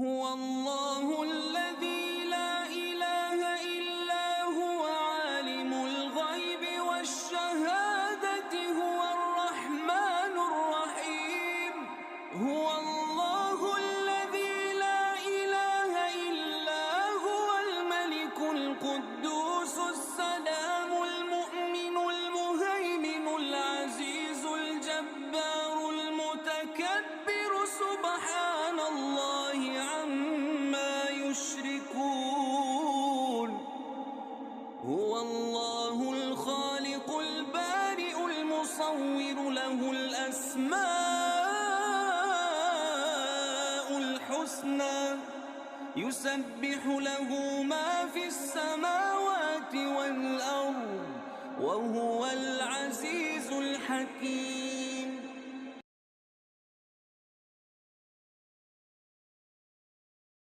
هو الله الذي لا إله إلا هو عالم الغيب والشهادة هو الرحمن الرحيم. هو الله الذي لا إله إلا هو الملك القدوس السلام المؤمن المهيمن العزيز الجبار المتكبر سبحان الله عما يشركون. هو الله الخالق البارئ المصور له الأسماء الحسنى يسبح له ما في السماوات والأرض وهو العزيز الحكيم.